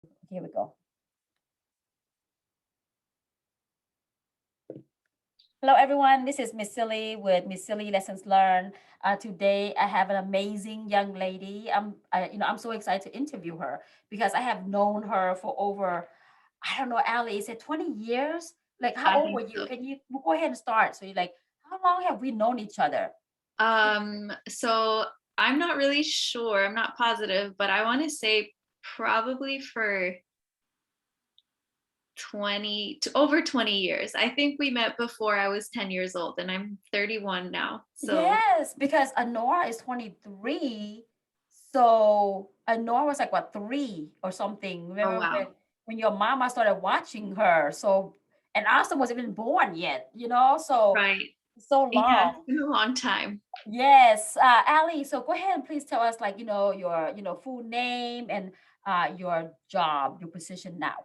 Here we go. Hello, everyone. This is Miss Silly with Miss Silly Lessons Learned. Today, I have an amazing young lady. I'm so excited to interview her because I have known her for over, I don't know, Ali, is it 20 years? Like, how I old think were you? so. Can you go ahead and start? So you're like, how long have we known each other? So I'm not really sure, I'm not positive, but I want to say probably for 20 to over 20 years. I think we met before I was 10 years old and I'm 31 now. So, Yes, because Anora is 23. So Anora was like what, 3 or something. oh Remember wow. when your mama started watching her. So and Austin wasn't even born yet, you know? So Right. so Yeah, it's long. been a long time. Yes. Ali, so go ahead and please tell us like, your, full name and your job, your position now.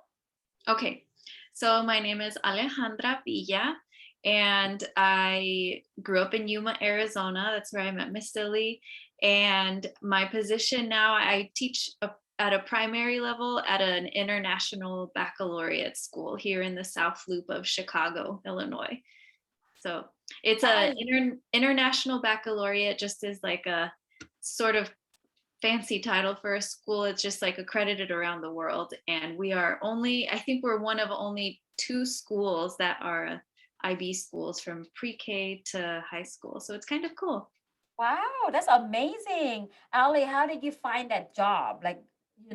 Okay. So my name is Alejandra Villa and I grew up in Yuma, Arizona. That's where I met Miss Silly. And my position now, I teach at a primary level at an international baccalaureate school here in the South Loop of Chicago, Illinois. So it's a Nice. international baccalaureate, just as like a sort of fancy title for a school. It's just like accredited around the world. And we are only, I think we're one of only 2 schools that are IB schools from pre-K to high school. So it's kind of cool. Wow, that's amazing. Ali, how did you find that job? Like,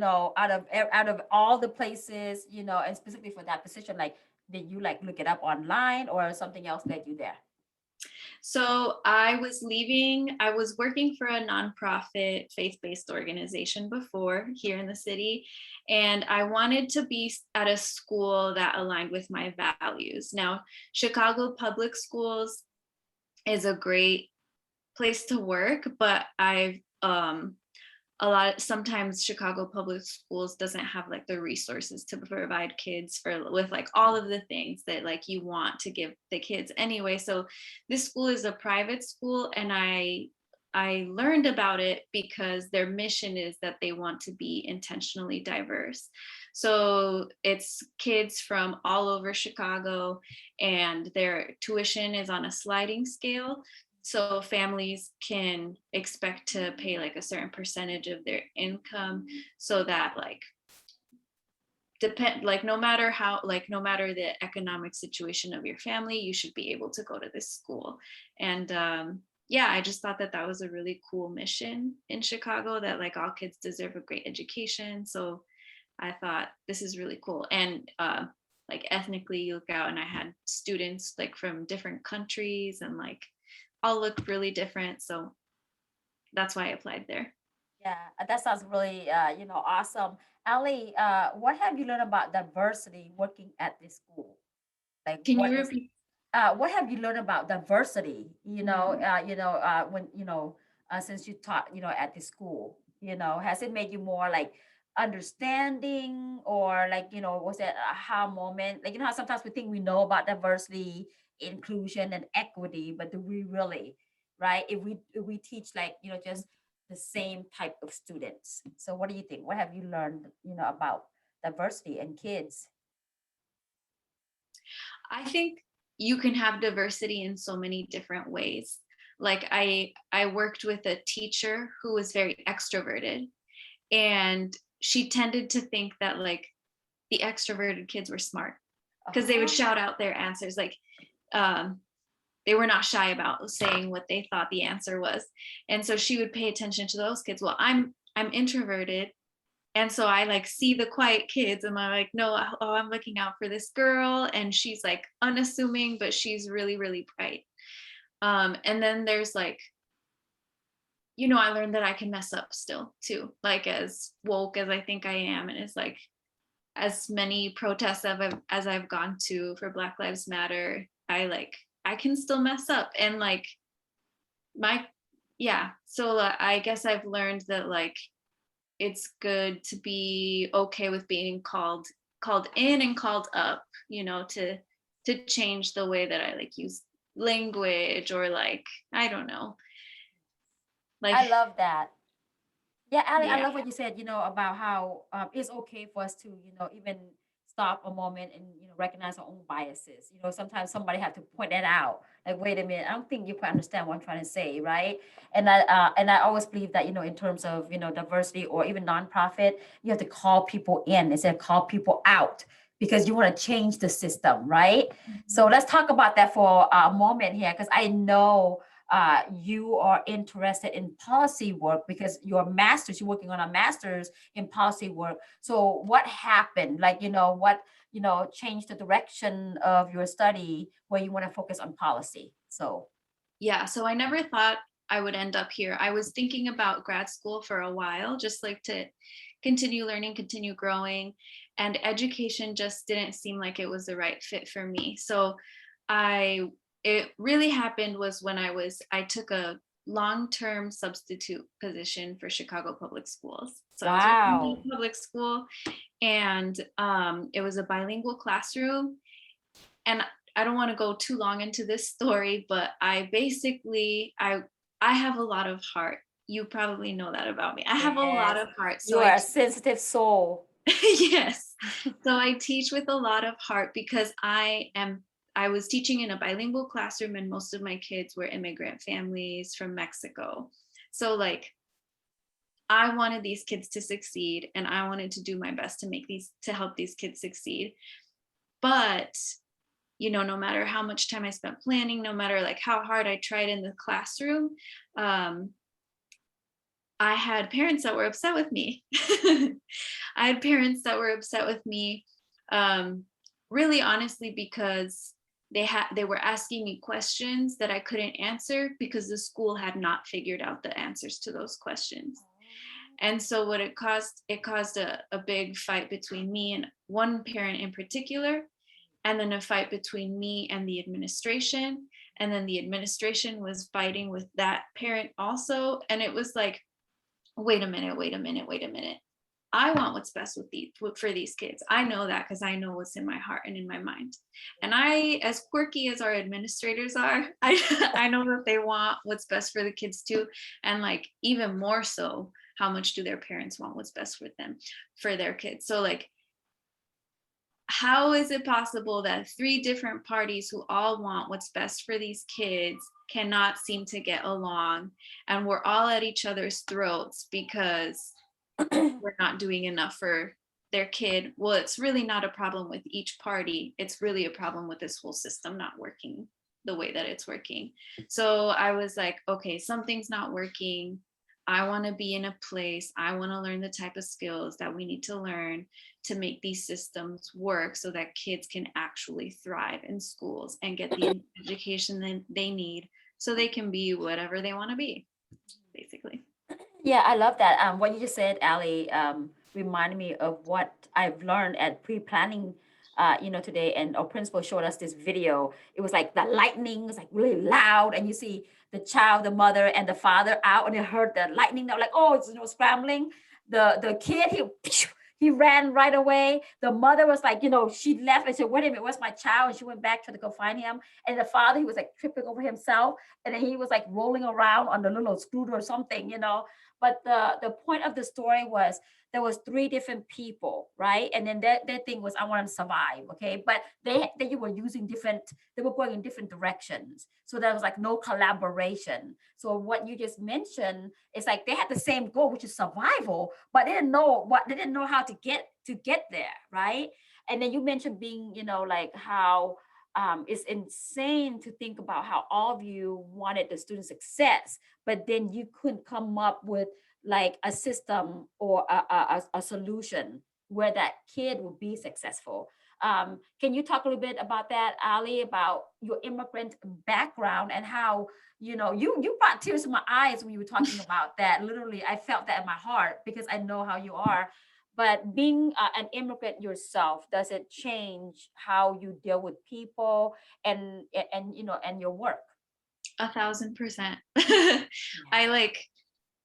out of all the places, and specifically for that position, like, did you like look it up online or something else led you there? So I was working for a nonprofit faith-based organization before here in the city, and I wanted to be at a school that aligned with my values. Now, Chicago public schools is a great place to work, but I've sometimes Chicago public schools doesn't have like the resources to provide kids for with like all of the things that like you want to give the kids anyway. So this school is a private school and I learned about it because their mission is that they want to be intentionally diverse. So it's kids from all over Chicago and their tuition is on a sliding scale. So families can expect to pay like a certain percentage of their income so that no matter the economic situation of your family, you should be able to go to this school. And yeah, I just thought that that was a really cool mission in Chicago, that like all kids deserve a great education. So I thought this is really cool. And like ethnically, you look out and I had students like from different countries and like all looked really different. So that's why I applied there. Yeah, that sounds really, awesome. Ali, what have you learned about diversity working at this school? Like, Can you repeat? what have you learned about diversity? Mm. When since you taught, at the school, has it made you more like understanding or like, was that a aha moment? Like, how sometimes we think we know about diversity, inclusion, and equity, but do we really, right? If we teach like, just the same type of students. So, what do you think? What have you learned, about diversity and kids? I think you can have diversity in so many different ways. Like I worked with a teacher who was very extroverted and she tended to think that like the extroverted kids were smart because they would shout out their answers like um they were not shy about saying what they thought the answer was. And so she would pay attention to those kids. Well, I'm introverted. And so I like see the quiet kids and I'm like, no, oh, I'm looking out for this girl. And she's like unassuming, but she's really, really bright. And then there's like, I learned that I can mess up still too, like as woke as I think I am. And it's like as many protests as I've gone to for Black Lives Matter, I can still mess up. And like my yeah, so I guess I've learned that like it's good to be okay with being called in and called up, to change the way that I like use language or like I don't know, like I love that. Yeah, Ali, I Yeah. love what you said, about how it's okay for us to, even stop a moment and, recognize our own biases. Sometimes somebody have to point that out. Like, wait a minute, I don't think you quite understand what I'm trying to say, right? And I always believe that, in terms of, diversity or even nonprofit, you have to call people in instead of call people out because you want to change the system, right? So Mhm. let's talk about that for a moment here, because I know you are interested in policy work because you're working on a master's in policy work. So what happened? Like, what, changed the direction of your study where you want to focus on policy? So, Yeah, so I never thought I would end up here. I was thinking about grad school for a while, just like to continue learning, continue growing, and education just didn't seem like it was the right fit for me. So I it really happened was when I took a long-term substitute position for Chicago Public Schools. So I was working in wow. a public school, and it was a bilingual classroom. And I don't want to go too long into this story, but I have a lot of heart. You probably know that about me. I have a lot Yes. of heart. You are a sensitive soul. Yes. So I teach with a lot of heart because I was teaching in a bilingual classroom and most of my kids were immigrant families from Mexico. So like I wanted these kids to succeed and I wanted to do my best to help these kids succeed. But no matter how much time I spent planning, no matter like how hard I tried in the classroom, um, I had parents that were upset with me. I had parents that were upset with me, um, really honestly, because they were asking me questions that I couldn't answer because the school had not figured out the answers to those questions. And so what it caused a big fight between me and one parent in particular, and then a fight between me and the administration, and then the administration was fighting with that parent also, and it was like, wait a minute, I want what's best for these kids. I know that because I know what's in my heart and in my mind. And I, as quirky as our administrators are, I know that they want what's best for the kids too, and like even more so, how much do their parents want what's best for them, for their kids? So like, how is it possible that three different parties who all want what's best for these kids cannot seem to get along, and we're all at each other's throats because we're not doing enough for their kid? Well, it's really not a problem with each party. It's really a problem with this whole system not working the way that it's working. So I was like, okay, something's not working. I want to be in a place, I want to learn the type of skills that we need to learn to make these systems work so that kids can actually thrive in schools and get the education that they need so they can be whatever they want to be, basically. Yeah, I love that. What you just said, Ali, reminded me of what I've learned at pre-planning, today. And our principal showed us this video. It was like the lightning was like really loud, and you see the child, the mother, and the father out, and they heard the lightning. They're like, oh, it's scrambling. The kid, he ran right away. The mother was like, she left and said, wait a minute, where's my child? And she went back, tried to go find him. And the father, he was like tripping over himself, and then he was like rolling around on the little scooter or something. But the point of the story was there was three different people, right? And then their thing was, I want to survive, okay? But they were using different, they were going in different directions. So there was like no collaboration. So what you just mentioned is like they had the same goal, which is survival, but they didn't know how to get there, right? And then you mentioned being, like how it's insane to think about how all of you wanted the student success, but then you couldn't come up with like a system or a solution where that kid would be successful. Can you talk a little bit about that, Ali, about your immigrant background and how you brought tears to my eyes when you were talking about that. Literally, I felt that in my heart because I know how you are. But being an immigrant yourself, does it change how you deal with people and your work? 1,000%. Yeah. I like,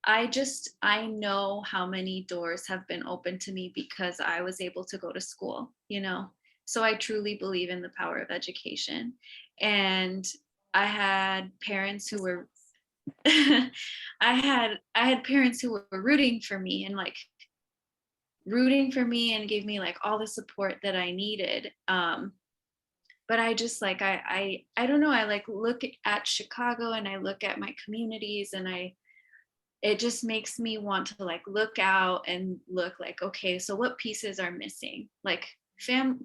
I know how many doors have been opened to me because I was able to go to school. So I truly believe in the power of education. And I had parents who were I had parents who were rooting for me and like rooting for me and gave me like all the support that I needed. But I just like I don't know, I like look at Chicago and I look at my communities and it just makes me want to like look out and look like, okay, so what pieces are missing? Like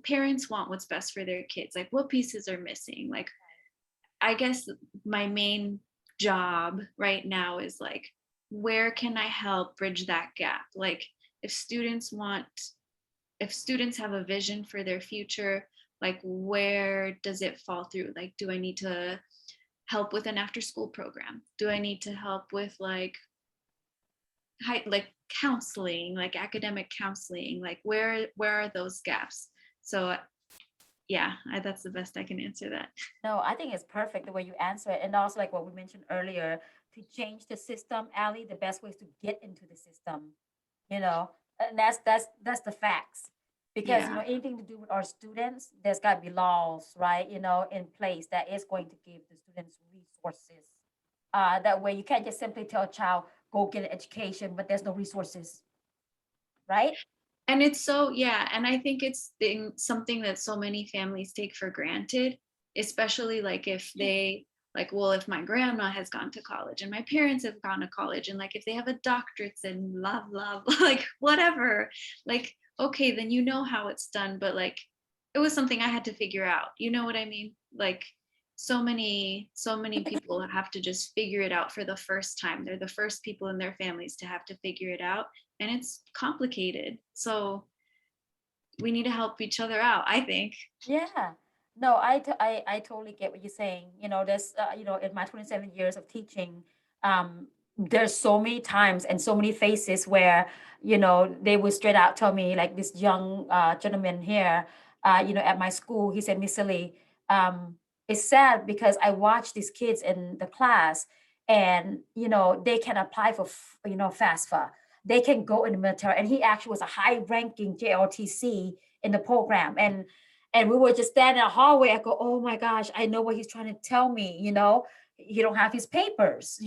parents want what's best for their kids. Like what pieces are missing? Like I guess my main job right now is like, where can I help bridge that gap? Like if students want, if students have a vision for their future, like where does it fall through? Like, do I need to help with an after school program? Do I need to help with like like counseling, like academic counseling? Like where are those gaps? So yeah, that's the best I can answer that. No, I think it's perfect the way you answer it. And also like what we mentioned earlier, to change the system, Ali, the best way is to get into the system, you know, and that's the facts. Because, Yeah. anything to do with our students, there's got to be laws, right, in place that is going to give the students resources. That way you can't just simply tell a child, go get an education, but there's no resources, right? And it's so, yeah, and I think it's something that so many families take for granted, especially like if they like, well, if my grandma has gone to college and my parents have gone to college and like if they have a doctorates and blah blah blah, like whatever, like okay, then you know how it's done, but like it was something I had to figure out. You know what I mean? Like so many people have to just figure it out for the first time. They're the first people in their families to have to figure it out, and it's complicated. So we need to help each other out, I think. Yeah. No, I totally get what you're saying. There's, in my 27 years of teaching, there's so many times and so many faces where, they would straight out tell me, like this young gentleman here, at my school, he said, Miss Silly, it's sad because I watch these kids in the class and, they can apply for, FAFSA. They can go in the military. And he actually was a high ranking JLTC in the program. And we were just standing in the hallway. I go, oh my gosh, I know what he's trying to tell me. He don't have his papers,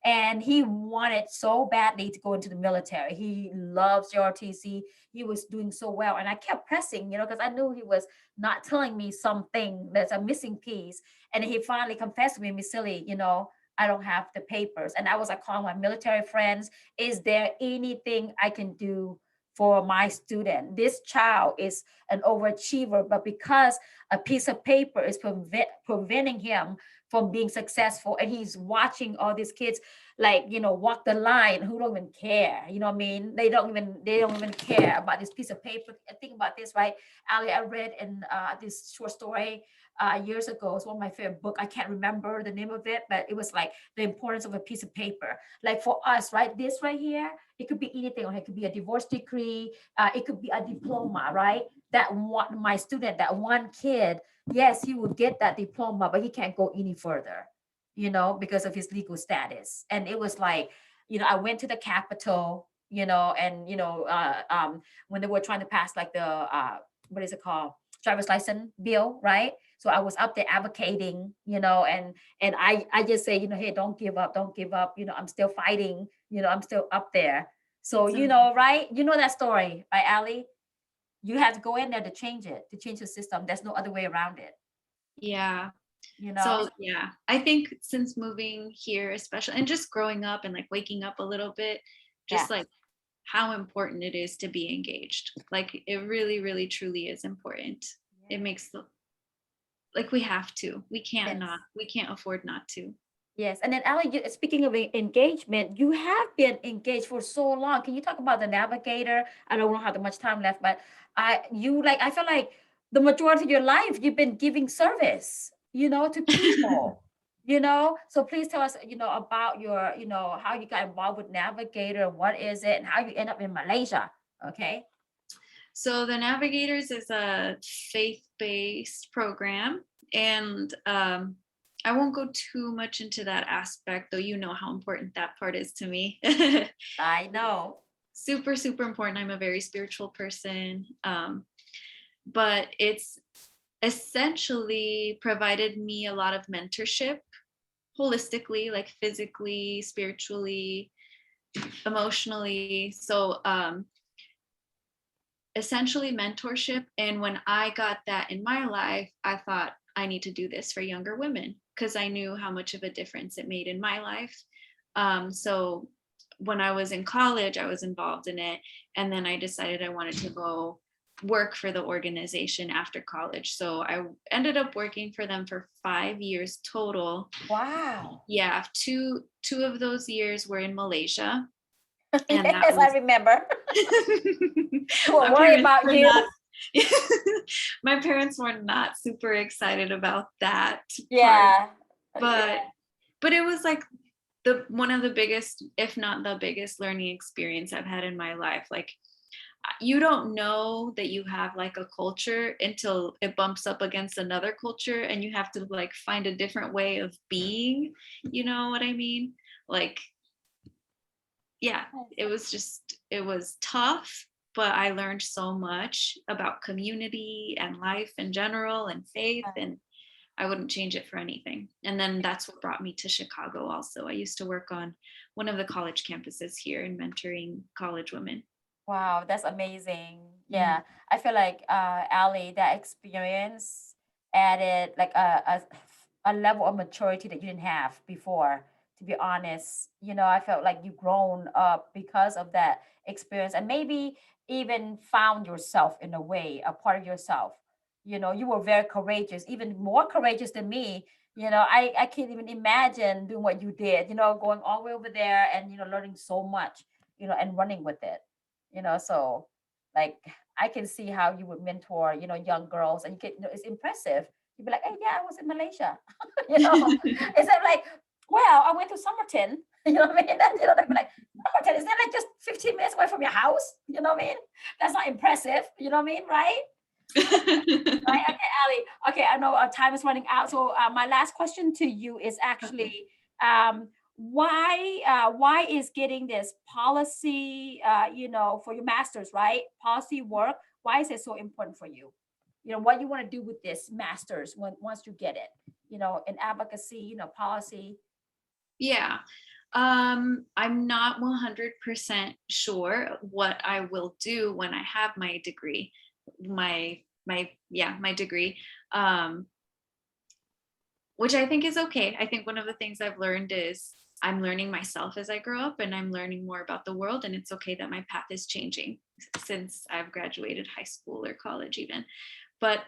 and he wanted so badly to go into the military. He loves RTC. He was doing so well. And I kept pressing, because I knew he was not telling me something that's a missing piece. And he finally confessed to me, Miss Silly, I don't have the papers. And I was like calling my military friends, is there anything I can do for my student? This child is an overachiever, but because a piece of paper is preventing him from being successful, and he's watching all these kids like walk the line who don't even care. You know what I mean? They don't even care about this piece of paper. Think about this, right, Ali? I read in this short story years ago. It's one of my favorite book. I can't remember the name of it, but it was like the importance of a piece of paper. Like for us, right? This right here, it could be anything. Or it could be a divorce decree. It could be a diploma, right? That one, my student, that one kid, yes, he would get that diploma, but he can't go any further, because of his legal status. And it was like, I went to the Capitol, and when they were trying to pass like the what is it called, driver's license bill, right? So I was up there advocating, and I just say, hey, don't give up, don't give up. I'm still fighting. I'm still up there. So That's right? That story, right, Ali? You have to go in there to change it, to change the system. There's no other way around it. yeah. You know? So yeah, I think since moving here, especially, and just growing up and like waking up a little bit, Yeah. just like how important it is to be engaged. Like it really, really, truly is important. It makes the, like we have to. We can't Yes. not. We can't afford not to. Yes. And then Ali, speaking of engagement, you have been engaged for so long. Can you talk about the navigator? I don't have that much time left, but I feel like the majority of your life you've been giving service, to people. So please tell us, about your, how you got involved with Navigator, what is it, and how you end up in Malaysia. Okay. So the Navigators is a faith-based program, and I won't go too much into that aspect, though you know how important that part is to me. I know. Super, super important. I'm a very spiritual person, but it's essentially provided me a lot of mentorship holistically, like physically, spiritually, emotionally. So essentially mentorship. And when I got that in my life, I thought I need to do this for younger women because I knew how much of a difference it made in my life. So when I was in college, I was involved in it. And then I decided I wanted to go work for the organization after college. So I ended up working for them for 5 years total. Wow. Yeah, two of those years were in Malaysia. And that Yes, I was remember. We were my worried parents about were you. not my parents were not super excited about that part, Yeah. but it was like the one of the biggest, if not the biggest, learning experience I've had in my life. Like, you don't know that you have like a culture until it bumps up against another culture and you have to like find a different way of being, you know what I mean? Like, yeah, it was tough, but I learned so much about community and life in general and faith, and I wouldn't change it for anything. And then that's what brought me to Chicago also. I used to work on one of the college campuses here and mentoring college women. Wow, that's amazing. Mhm. Yeah, I feel like Ali, that experience added like a level of maturity that you didn't have before. To be honest, I felt like you grown up because of that experience, and maybe even found yourself in a way, a part of yourself. You were very courageous, even more courageous than me. I can't even imagine doing what you did. Going all the way over there and learning so much. And running with it so like I can see how you would mentor young girls, and you can it's impressive. You'd be like, hey, yeah, I was in Malaysia. Instead of like, well, I went to Somerton. What I mean? They'd be like, Somerton, is that like just 15 minutes away from your house? What I mean? That's not impressive. What I mean? Right. Right. Okay, Ali. Okay, I know our time is running out. So my last question to you is actually, why is getting this policy, for your masters, right? Policy work. Why is it so important for you? What you want to do with this masters once you get it. In advocacy, policy. Yeah. I'm not 100% sure what I will do when I have my degree. My degree. Which I think is okay. I think one of the things I've learned is I'm learning myself as I grow up, and I'm learning more about the world, and it's okay that my path is changing since I've graduated high school or college even. But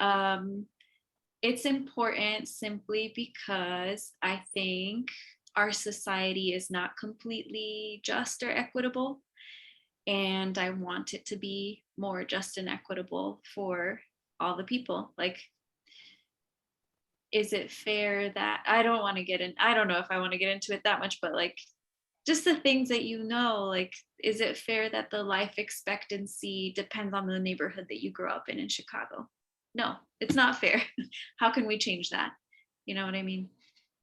it's important simply because I think our society is not completely just or equitable, and I want it to be more just and equitable for all the people. Like, is it fair that I don't want to get in? I don't know if I want to get into it that much, but like, just the things that like, is it fair that the life expectancy depends on the neighborhood that you grew up in Chicago? No, it's not fair. How can we change that? You know what I mean?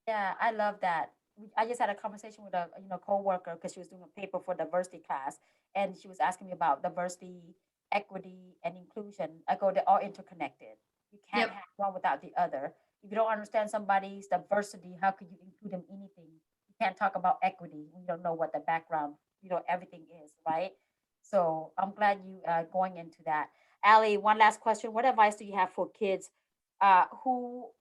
Yeah, I love that. I just had a conversation with a coworker because she was doing a paper for diversity class, and she was asking me about diversity, equity, and inclusion. I go, they're all interconnected. You can't Yep. have one without the other. If you don't understand somebody's diversity, how could you include them in anything? You can't talk about equity when you don't know what the background, everything is, right? So I'm glad you going into that. Ali, one last question. What advice do you have for kids who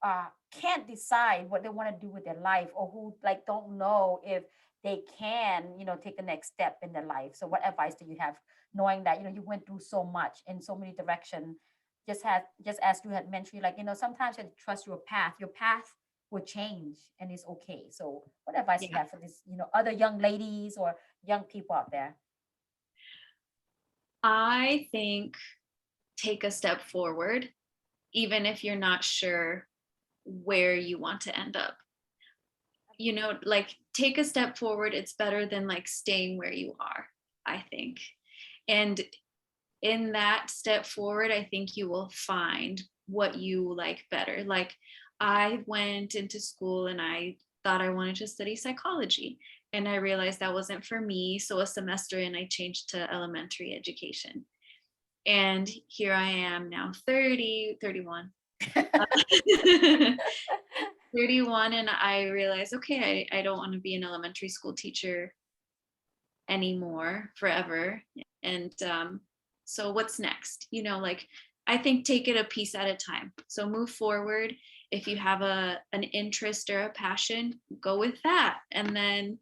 can't decide what they want to do with their life, or who like don't know if they can take the next step in their life? So what advice do you have, knowing that you went through so much in so many directions, just as you had mentioned, like sometimes you have to trust your path will change, and it's okay. So what advice do you Yeah. have for this other young ladies or young people out there? I think take a step forward, even if you're not sure where you want to end up. Like, take a step forward. It's better than like staying where you are, I think. And in that step forward, I think you will find what you like better. Like, I went into school and I thought I wanted to study psychology, and I realized that wasn't for me. So a semester in, I changed to elementary education. And here I am now, 30, 31. 31 and I realized, okay, I don't want to be an elementary school teacher anymore forever. And so what's next? You know, like I think take it a piece at a time. So move forward. If you have an interest or a passion, go with that. And then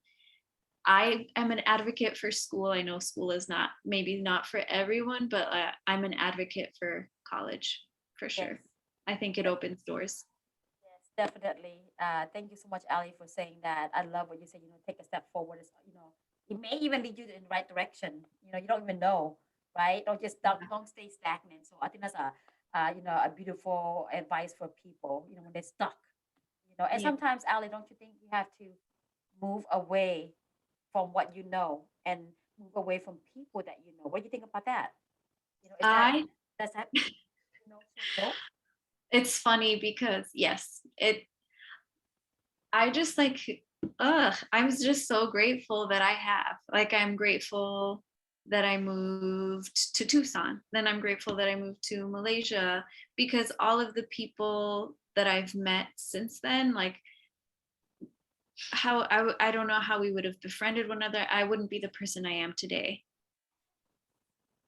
I am an advocate for school. I know school is not maybe not for everyone, but I'm an advocate for college for Yes. sure. I think it opens doors. Yes, definitely. Thank you so much, Ali, for saying that. I love what you said, take a step forward. It may even lead you in the right direction. You don't even know, right? Don't stay stagnant. So I think that's a beautiful advice for people, when they're stuck, and Yeah. sometimes, Ali, don't you think you have to move away from what you know and move away from people that you know? What do you think about that? Is that, I does that make, feel guilt? it's funny because yes, I just like I'm just so grateful that I have. Like I'm grateful that I moved to Tucson. Then I'm grateful that I moved to Malaysia because all of the people that I've met since then, like I don't know how we would have befriended one another. I wouldn't be the person I am today.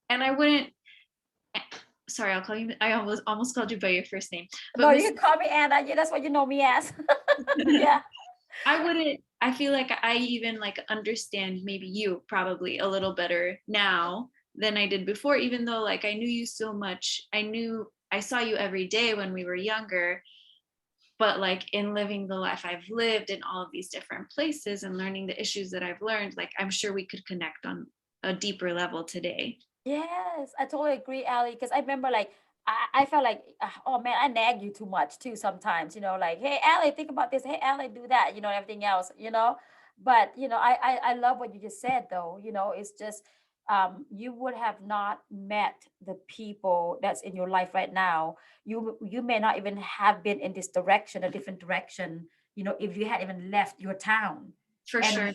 And I wouldn't sorry, I'll call you I almost called you by your first name. But No, you Miss can call me Anna. Yeah, that's what you know me as. Yeah. I wouldn't I feel like I even like understand maybe you probably a little better now than I did before, even though like I knew you so much. I saw you every day when we were younger, but like in living the life I've lived in all of these different places and learning the issues that I've learned, like I'm sure we could connect on a deeper level today. Yes, I totally agree, Ali. Because I remember, like, I felt like, oh man, I nag you too much too sometimes. Like, hey, Ali, think about this. Hey, Ali, do that. Everything else. But I love what you just said, though. It's just you would have not met the people that's in your life right now. You may not even have been in this direction, a different direction. If you had even left your town. For sure.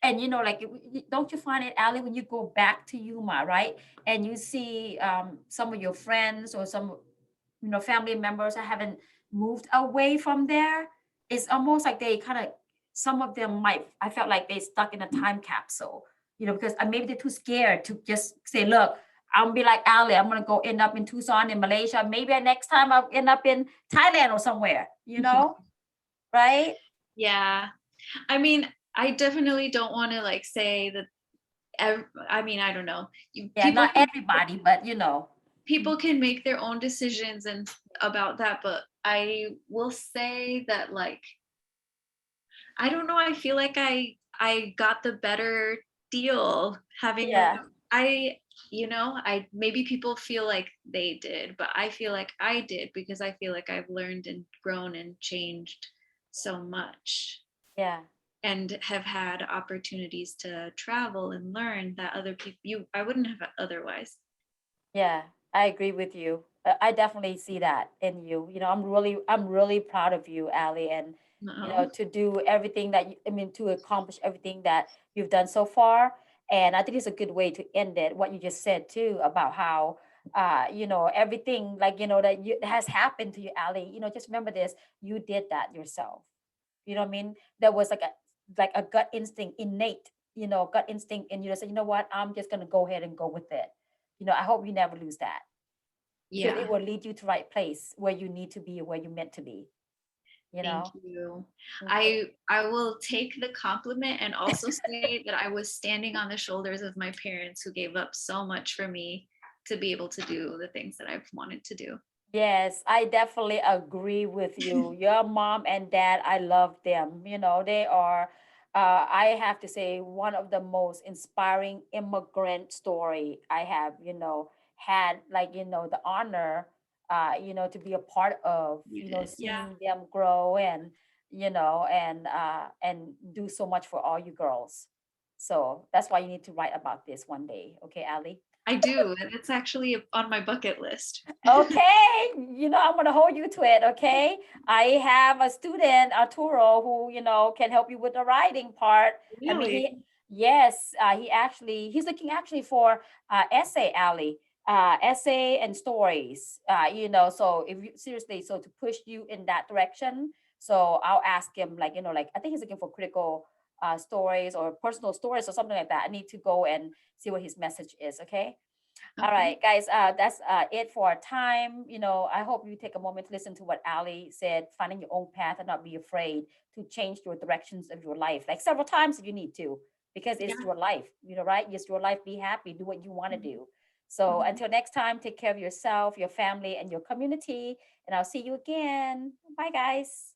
And like, don't you find it, Ali, when you go back to Yuma, right? And you see some of your friends or some, family members that haven't moved away from there. It's almost like they kind of, some of them might, I felt like they stuck in a time capsule, because maybe they're too scared to just say, look, I'm gonna be like Ali, I'm gonna go end up in Tucson in Malaysia. Maybe next time I'll end up in Thailand or somewhere, right? Yeah. I mean, I definitely don't want to like say that I mean, I don't know. Yeah, not everybody, but People can make their own decisions and about that, but I will say that like I don't know, I feel like I got the better deal having yeah. I I maybe people feel like they did, but I feel like I did because I feel like I've learned and grown and changed so much Yeah. and have had opportunities to travel and learn that other people I wouldn't have otherwise. Yeah, I agree with you. I definitely see that in you. I'm really proud of you, Ali, and Oh, to do everything that to accomplish everything that you've done so far. And I think it's a good way to end it. What you just said too about how everything like has happened to you, Ali. Just remember this: you did that yourself. You know what I mean? There was like a gut instinct, innate, gut instinct, and you just said, you know what, I'm just gonna go ahead and go with it. I hope you never lose that because it yeah. will lead you to right place where you need to be, where you're meant to be. You Thank know. you. Okay. I will take the compliment and also say that I was standing on the shoulders of my parents who gave up so much for me to be able to do the things that I've wanted to do. Yes, I definitely agree with you. Your mom and dad, I love them. They are, I have to say, one of the most inspiring immigrant story I have, had like, the honor, to be a part of, You did. Yeah, seeing them grow and, and do so much for all you girls. So that's why you need to write about this one day. Okay, Ali? I do. And it's actually on my bucket list. Okay, I'm gonna hold you to it. Okay, I have a student, Arturo, who can help you with the writing part. I mean, Really? yes, he's looking actually for essay, alley, essay and stories. So if you seriously, so to push you in that direction, So I'll ask him, like, like, I think he's looking for critical stories or personal stories or something like that. I need to go and see what his message is. Okay. All Okay. right, guys, that's it for our time. I hope you take a moment to listen to what Ali said, finding your own path and not be afraid to change your directions of your life, like several times if you need to, because Yeah. it's your life, right? It's your life. Be happy, do what you want to do. So Mhm. until next time, take care of yourself, your family, and your community. And I'll see you again. Bye, guys.